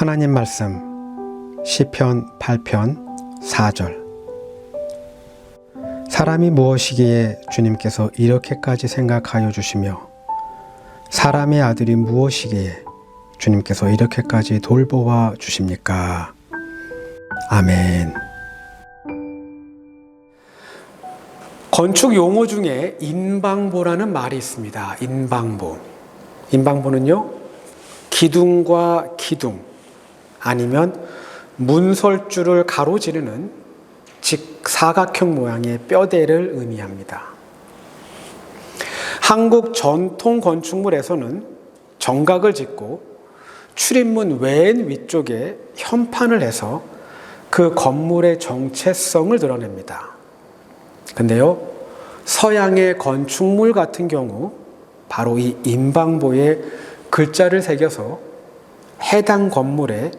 하나님 말씀 시편 8편 4절. 사람이 무엇이기에 주님께서 이렇게까지 생각하여 주시며 사람의 아들이 무엇이기에 주님께서 이렇게까지 돌보아 주십니까? 아멘. 건축 용어 중에 인방보라는 말이 있습니다. 인방보. 인방보는요, 기둥과 기둥 아니면 문설주를 가로지르는 직사각형 모양의 뼈대를 의미합니다. 한국 전통 건축물에서는 정각을 짓고 출입문 맨 위쪽에 현판을 해서 그 건물의 정체성을 드러냅니다. 근데요, 서양의 건축물 같은 경우 바로 이 인방보에 글자를 새겨서 해당 건물의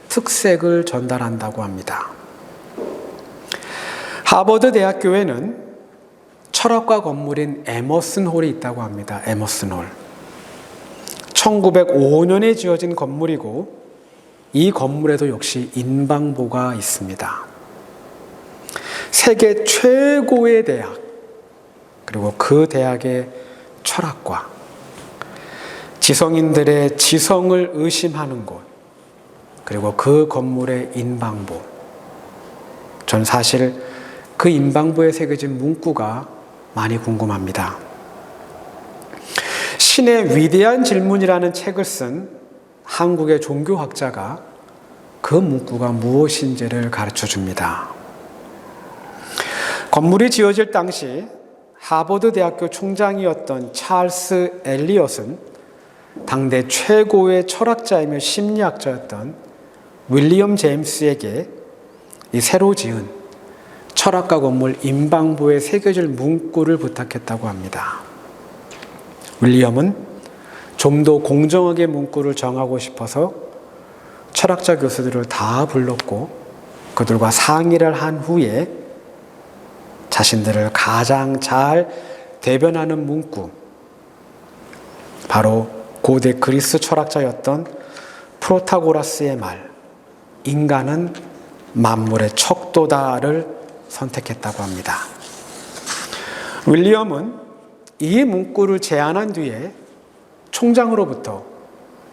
특색을 전달한다고 합니다. 하버드 대학교에는 철학과 건물인 에머슨 홀이 있다고 합니다. 에머슨 홀. 1905년에 지어진 건물이고 이 건물에도 역시 인방보가 있습니다. 세계 최고의 대학, 그리고 그 대학의 철학과, 지성인들의 지성을 의심하는 곳, 그리고 그 건물의 인방보. 전 사실 그 인방보에 새겨진 문구가 많이 궁금합니다. 신의 위대한 질문이라는 책을 쓴 한국의 종교학자가 그 문구가 무엇인지를 가르쳐 줍니다. 건물이 지어질 당시 하버드 대학교 총장이었던 찰스 엘리엇은 당대 최고의 철학자이며 심리학자였던 윌리엄 제임스에게 이 새로 지은 철학과 건물 인방보에 새겨질 문구를 부탁했다고 합니다. 윌리엄은 좀 더 공정하게 문구를 정하고 싶어서 철학자 교수들을 다 불렀고 그들과 상의를 한 후에 자신들을 가장 잘 대변하는 문구, 바로 고대 그리스 철학자였던 프로타고라스의 말, 인간은 만물의 척도다를 선택했다고 합니다. 윌리엄은 이 문구를 제안한 뒤에 총장으로부터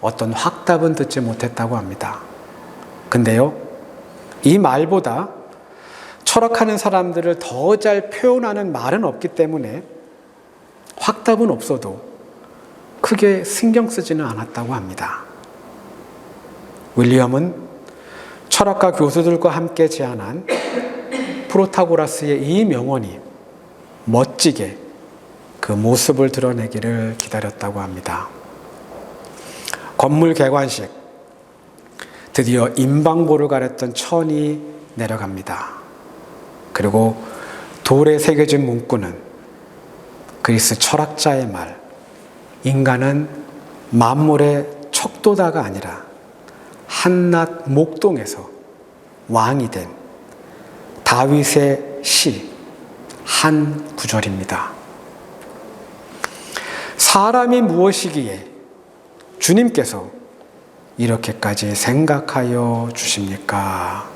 어떤 확답은 듣지 못했다고 합니다. 근데요, 이 말보다 철학하는 사람들을 더 잘 표현하는 말은 없기 때문에 확답은 없어도 크게 신경 쓰지는 않았다고 합니다. 윌리엄은 철학과 교수들과 함께 제안한 프로타고라스의 이 명언이 멋지게 그 모습을 드러내기를 기다렸다고 합니다. 건물 개관식, 드디어 인방보를 가렸던 천이 내려갑니다. 그리고 돌에 새겨진 문구는 그리스 철학자의 말, 인간은 만물의 척도다가 아니라 한낱 목동에서 왕이 된 다윗의 시 한 구절입니다. 사람이 무엇이기에 주님께서 이렇게까지 생각하여 주십니까?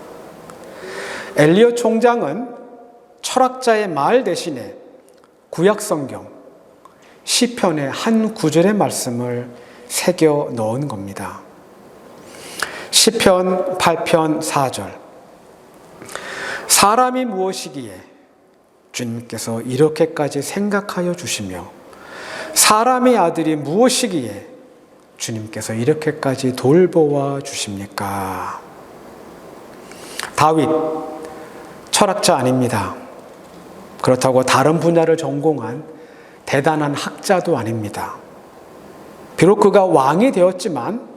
엘리엇 총장은 철학자의 말 대신에 구약성경 시편의 한 구절의 말씀을 새겨 넣은 겁니다. 시편 8편 4절. 사람이 무엇이기에 주님께서 이렇게까지 생각하여 주시며 사람의 아들이 무엇이기에 주님께서 이렇게까지 돌보아 주십니까? 다윗, 철학자 아닙니다. 그렇다고 다른 분야를 전공한 대단한 학자도 아닙니다. 비록 그가 왕이 되었지만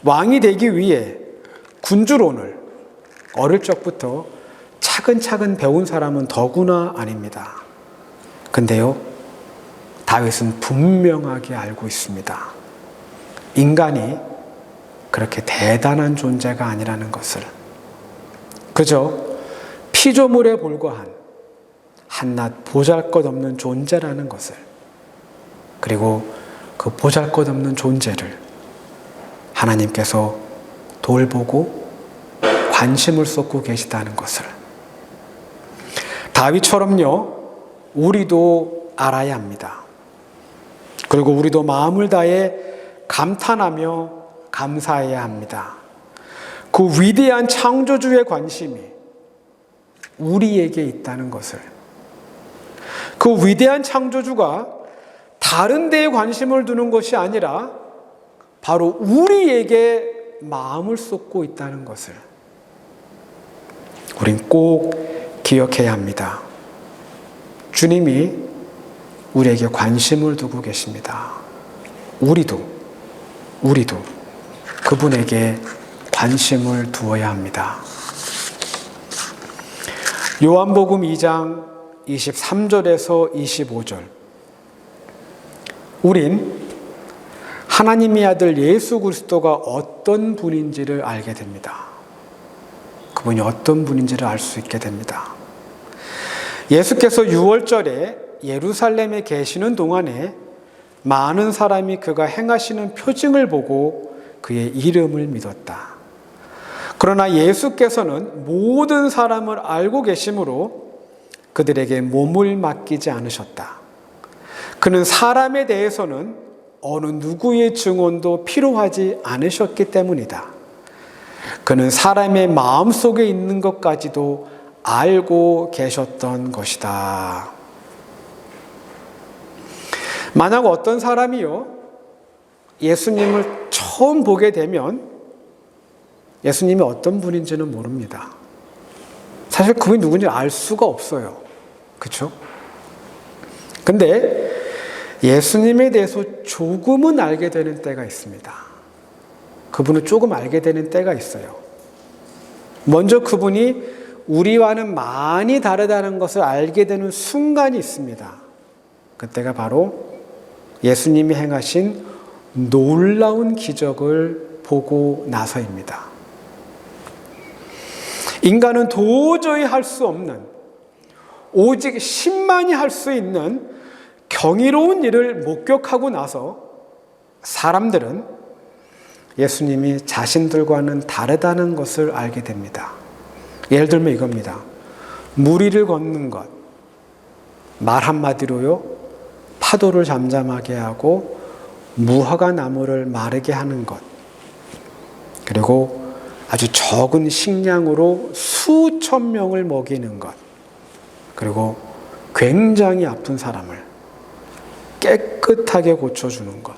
왕이 되기 위해 군주론을 어릴 적부터 차근차근 배운 사람은 더구나 아닙니다. 근데요, 다윗은 분명하게 알고 있습니다. 인간이 그렇게 대단한 존재가 아니라는 것을. 그저 피조물에 불과한 한낱 보잘것없는 존재라는 것을. 그리고 그 보잘것없는 존재를 하나님께서 돌보고 관심을 쏟고 계시다는 것을. 다윗처럼요, 우리도 알아야 합니다. 그리고 우리도 마음을 다해 감탄하며 감사해야 합니다. 그 위대한 창조주의 관심이 우리에게 있다는 것을. 그 위대한 창조주가 다른 데에 관심을 두는 것이 아니라 바로 우리에게 마음을 쏟고 있다는 것을 우린 꼭 기억해야 합니다. 주님이 우리에게 관심을 두고 계십니다. 우리도 그분에게 관심을 두어야 합니다. 요한복음 2장 23절에서 25절. 우린 하나님의 아들 예수 그리스도가 어떤 분인지를 알게 됩니다. 그분이 어떤 분인지를 알 수 있게 됩니다. 예수께서 6월절에 예루살렘에 계시는 동안에 많은 사람이 그가 행하시는 표징을 보고 그의 이름을 믿었다. 그러나 예수께서는 모든 사람을 알고 계심으로 그들에게 몸을 맡기지 않으셨다. 그는 사람에 대해서는 어느 누구의 증언도 필요하지 않으셨기 때문이다. 그는 사람의 마음속에 있는 것까지도 알고 계셨던 것이다. 만약 어떤 사람이요, 예수님을 처음 보게 되면 예수님이 어떤 분인지는 모릅니다. 사실 그분이 누군지 알 수가 없어요. 그렇죠? 근데 예수님에 대해서 조금은 알게 되는 때가 있습니다. 그분을 조금 알게 되는 때가 있어요. 먼저 그분이 우리와는 많이 다르다는 것을 알게 되는 순간이 있습니다. 그때가 바로 예수님이 행하신 놀라운 기적을 보고 나서입니다. 인간은 도저히 할 수 없는, 오직 신만이 할 수 있는 경이로운 일을 목격하고 나서 사람들은 예수님이 자신들과는 다르다는 것을 알게 됩니다. 예를 들면 이겁니다. 물 위를 걷는 것, 말 한마디로요, 파도를 잠잠하게 하고 무화과 나무를 마르게 하는 것, 그리고 아주 적은 식량으로 수천 명을 먹이는 것, 그리고 굉장히 아픈 사람을 깨끗하게 고쳐주는 것.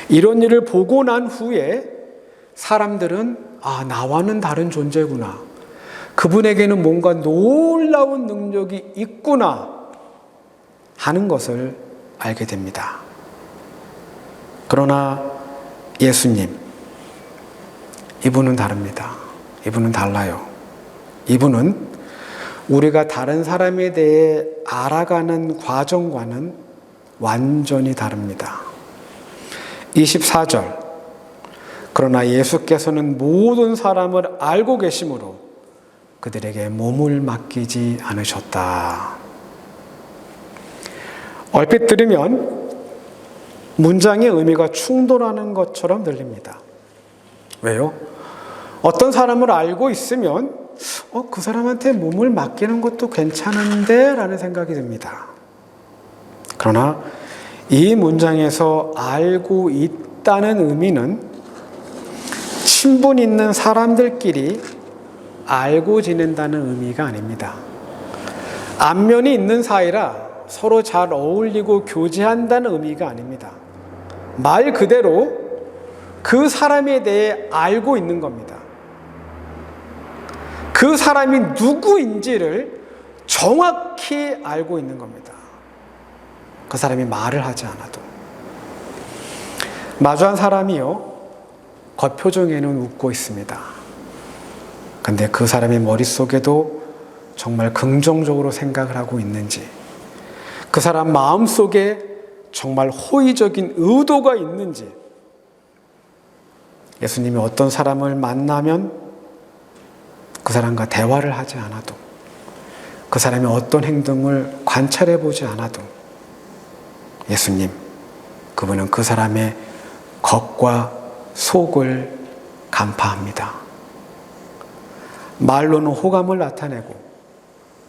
이런 일을 보고 난 후에 사람들은 나와는 다른 존재구나. 그분에게는 뭔가 놀라운 능력이 있구나 하는 것을 알게 됩니다. 그러나 예수님, 이분은 다릅니다. 이분은 달라요. 이분은 우리가 다른 사람에 대해 알아가는 과정과는 완전히 다릅니다. 24절. 그러나 예수께서는 모든 사람을 알고 계심으로 그들에게 몸을 맡기지 않으셨다. 얼핏 들으면 문장의 의미가 충돌하는 것처럼 들립니다. 왜요? 어떤 사람을 알고 있으면 그 사람한테 몸을 맡기는 것도 괜찮은데 라는 생각이 듭니다. 그러나 이 문장에서 알고 있다는 의미는 친분 있는 사람들끼리 알고 지낸다는 의미가 아닙니다. 안면이 있는 사이라 서로 잘 어울리고 교제한다는 의미가 아닙니다. 말 그대로 그 사람에 대해 알고 있는 겁니다. 그 사람이 누구인지를 정확히 알고 있는 겁니다. 그 사람이 말을 하지 않아도. 마주한 사람이요, 겉표정에는 웃고 있습니다. 근데 그 사람의 머릿속에도 정말 긍정적으로 생각을 하고 있는지, 그 사람 마음속에 정말 호의적인 의도가 있는지, 예수님이 어떤 사람을 만나면 그 사람과 대화를 하지 않아도, 그 사람이 어떤 행동을 관찰해 보지 않아도 예수님, 그분은 그 사람의 겉과 속을 간파합니다. 말로는 호감을 나타내고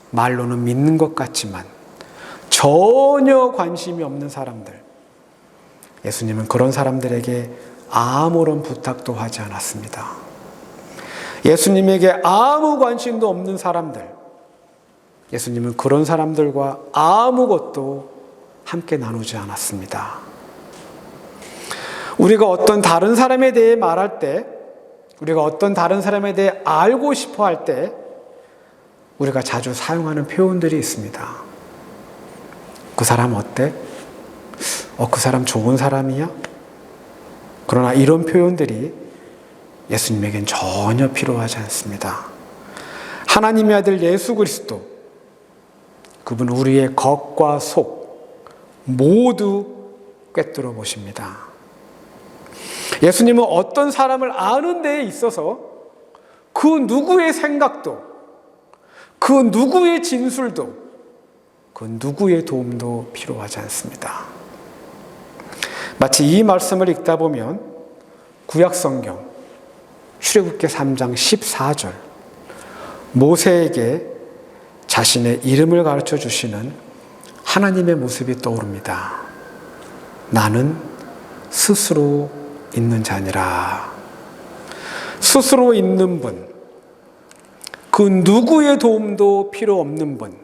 말로는 믿는 것 같지만 전혀 관심이 없는 사람들, 예수님은 그런 사람들에게 아무런 부탁도 하지 않았습니다. 예수님에게 아무 관심도 없는 사람들, 예수님은 그런 사람들과 아무것도 함께 나누지 않았습니다. 우리가 어떤 다른 사람에 대해 말할 때, 우리가 어떤 다른 사람에 대해 알고 싶어 할 때 우리가 자주 사용하는 표현들이 있습니다. 그 사람 어때? 그 사람 좋은 사람이야? 그러나 이런 표현들이 예수님에겐 전혀 필요하지 않습니다. 하나님의 아들 예수 그리스도, 그분은 우리의 겉과 속 모두 꿰뚫어 보십니다. 예수님은 어떤 사람을 아는 데에 있어서 그 누구의 생각도, 그 누구의 진술도, 그 누구의 도움도 필요하지 않습니다. 마치 이 말씀을 읽다 보면 구약성경 출애굽기 3장 14절, 모세에게 자신의 이름을 가르쳐 주시는 하나님의 모습이 떠오릅니다. 나는 스스로 있는 자니라. 스스로 있는 분, 그 누구의 도움도 필요 없는 분,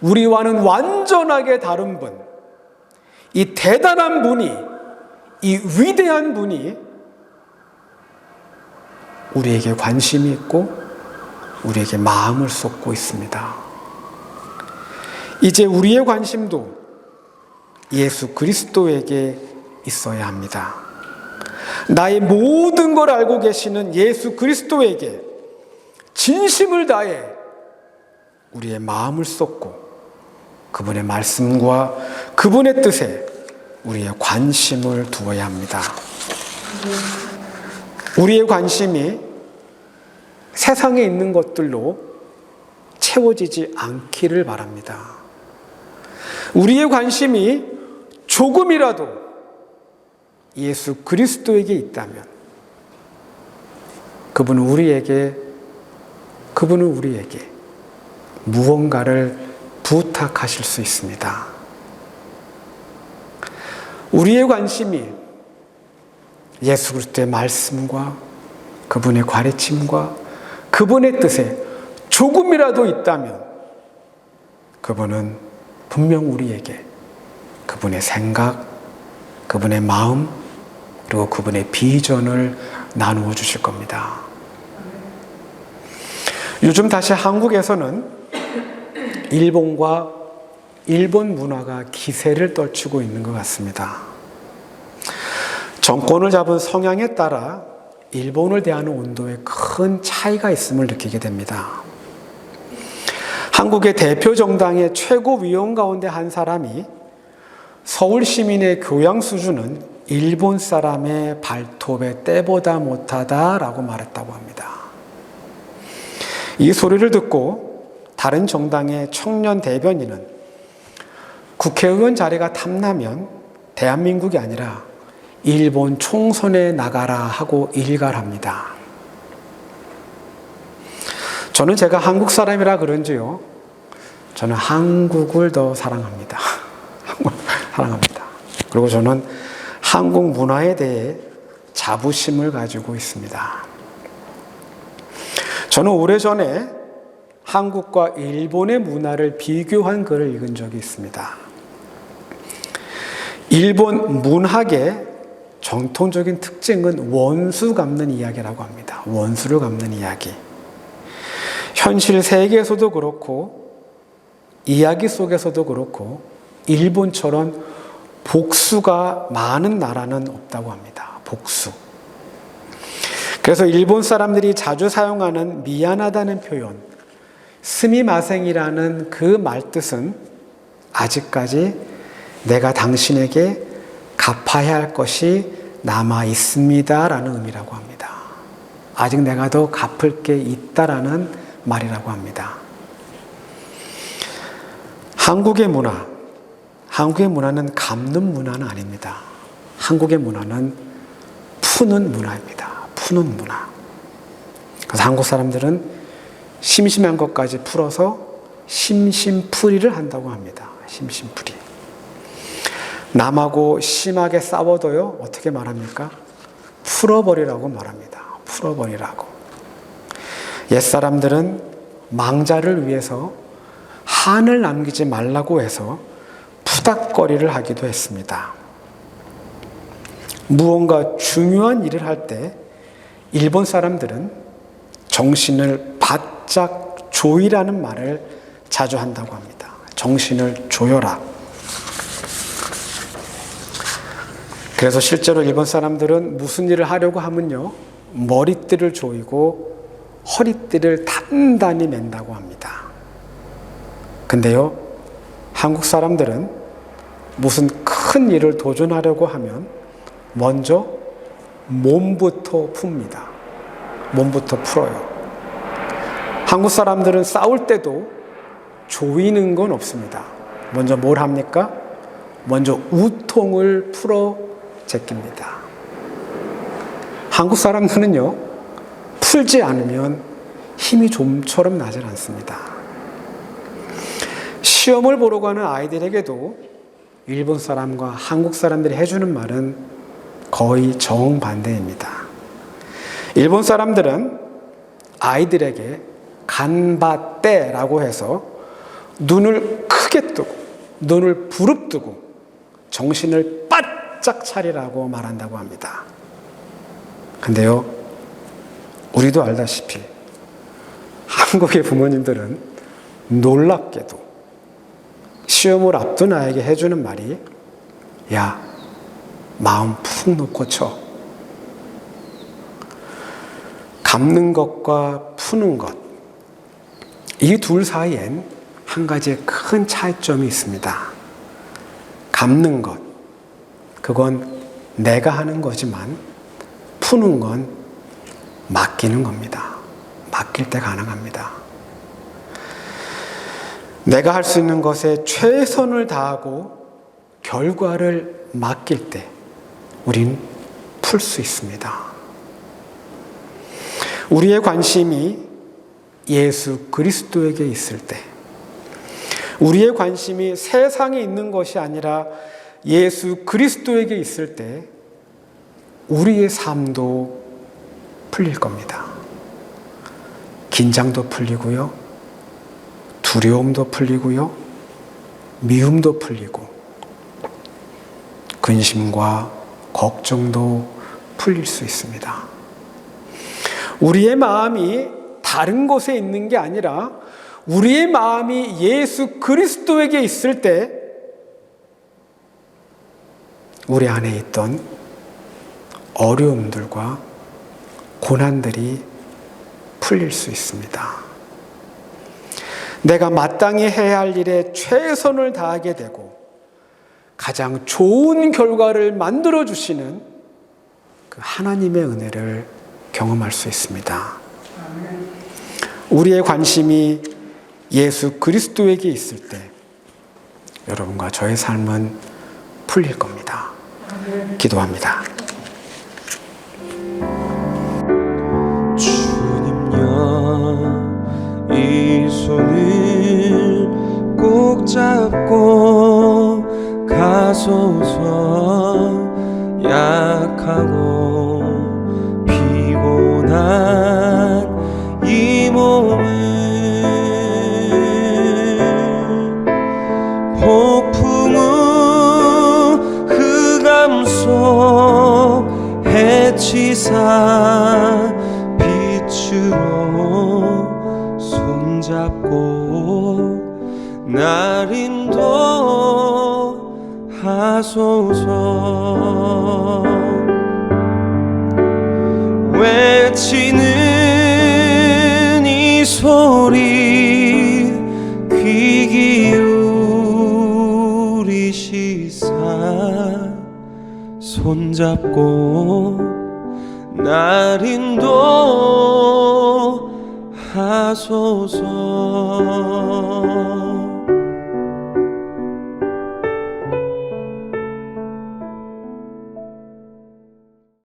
우리와는 완전하게 다른 분, 이 대단한 분이, 이 위대한 분이 우리에게 관심이 있고 우리에게 마음을 쏟고 있습니다. 이제 우리의 관심도 예수 그리스도에게 있어야 합니다. 나의 모든 걸 알고 계시는 예수 그리스도에게 진심을 다해 우리의 마음을 쏟고 그분의 말씀과 그분의 뜻에 우리의 관심을 두어야 합니다. 우리의 관심이 세상에 있는 것들로 채워지지 않기를 바랍니다. 우리의 관심이 조금이라도 예수 그리스도에게 있다면 그분은 우리에게 무언가를 부탁하실 수 있습니다. 우리의 관심이 예수 그리스도의 말씀과 그분의 가르침과 그분의 뜻에 조금이라도 있다면 그분은 분명 우리에게 그분의 생각, 그분의 마음, 그리고 그분의 비전을 나누어 주실 겁니다. 요즘 다시 한국에서는 일본과 일본 문화가 기세를 떨치고 있는 것 같습니다. 정권을 잡은 성향에 따라 일본을 대하는 온도에 큰 차이가 있음을 느끼게 됩니다. 한국의 대표 정당의 최고위원 가운데 한 사람이 서울 시민의 교양 수준은 일본 사람의 발톱의 때보다 못하다라고 말했다고 합니다. 이 소리를 듣고 다른 정당의 청년 대변인은 국회의원 자리가 탐나면 대한민국이 아니라 일본 총선에 나가라 하고 일갈합니다. 저는 제가 한국 사람이라 그런지요, 저는 한국을 더 사랑합니다. 사랑합니다. 그리고 저는 한국 문화에 대해 자부심을 가지고 있습니다. 저는 오래전에 한국과 일본의 문화를 비교한 글을 읽은 적이 있습니다. 일본 문학의 정통적인 특징은 원수 갚는 이야기라고 합니다. 원수를 갚는 이야기. 현실 세계에서도 그렇고 이야기 속에서도 그렇고 일본처럼 복수가 많은 나라는 없다고 합니다. 복수. 그래서 일본 사람들이 자주 사용하는 미안하다는 표현, 스미마생이라는 그 말뜻은 아직까지 내가 당신에게 갚아야 할 것이 남아 있습니다라는 의미라고 합니다. 아직 내가 더 갚을 게 있다라는 말이라고 합니다. 한국의 문화는 갚는 문화는 아닙니다. 한국의 문화는 푸는 문화입니다. 푸는 문화. 그래서 한국 사람들은 심심한 것까지 풀어서 심심풀이를 한다고 합니다. 심심풀이. 남하고 심하게 싸워도요, 어떻게 말합니까? 풀어버리라고 말합니다. 풀어버리라고. 옛사람들은 망자를 위해서 한을 남기지 말라고 해서 푸닥거리를 하기도 했습니다. 무언가 중요한 일을 할 때 일본 사람들은 정신을 바짝 조이라는 말을 자주 한다고 합니다. 정신을 조여라. 그래서 실제로 일본 사람들은 무슨 일을 하려고 하면요, 머리띠를 조이고 허리띠를 단단히 맨다고 합니다. 근데요, 한국 사람들은 무슨 큰 일을 도전하려고 하면 먼저 몸부터 풉니다. 몸부터 풀어요. 한국 사람들은 싸울 때도 조이는 건 없습니다. 먼저 뭘 합니까? 먼저 우통을 풀어 제낍니다. 한국 사람들은요, 풀지 않으면 힘이 좀처럼 나질 않습니다. 시험을 보러 가는 아이들에게도 일본 사람과 한국 사람들이 해주는 말은 거의 정반대입니다. 일본 사람들은 아이들에게 간바떼라고 해서 눈을 크게 뜨고 눈을 부릅뜨고 정신을 바짝 차리라고 말한다고 합니다. 근데요, 우리도 알다시피 한국의 부모님들은 놀랍게도 시험을 앞둔 아이에게 해주는 말이, 야, 마음 푹 놓고 쳐. 감는 것과 푸는 것, 이 둘 사이엔 한 가지 큰 차이점이 있습니다. 감는 것, 그건 내가 하는 거지만 푸는 건 맡기는 겁니다. 맡길 때 가능합니다. 내가 할 수 있는 것에 최선을 다하고 결과를 맡길 때 우린 풀 수 있습니다. 우리의 관심이 예수 그리스도에게 있을 때, 우리의 관심이 세상에 있는 것이 아니라 예수 그리스도에게 있을 때 우리의 삶도 풀릴 겁니다. 긴장도 풀리고요, 두려움도 풀리고요, 미움도 풀리고, 근심과 걱정도 풀릴 수 있습니다. 우리의 마음이 다른 곳에 있는 게 아니라 우리의 마음이 예수 그리스도에게 있을 때 우리 안에 있던 어려움들과 고난들이 풀릴 수 있습니다. 내가 마땅히 해야 할 일에 최선을 다하게 되고 가장 좋은 결과를 만들어 주시는 그 하나님의 은혜를 경험할 수 있습니다. 우리의 관심이 예수 그리스도에게 있을 때 여러분과 저의 삶은 풀릴 겁니다. 기도합니다. 주님여, 이 손을 꼭 잡고 가소서. 약하고 피곤한 이 몸을 폭풍우 흑암 속 해치사 빛으로 손잡고 날 인도하소서. 외치는 이 소리 귀 기울이시사 손잡고 날 인도하소서.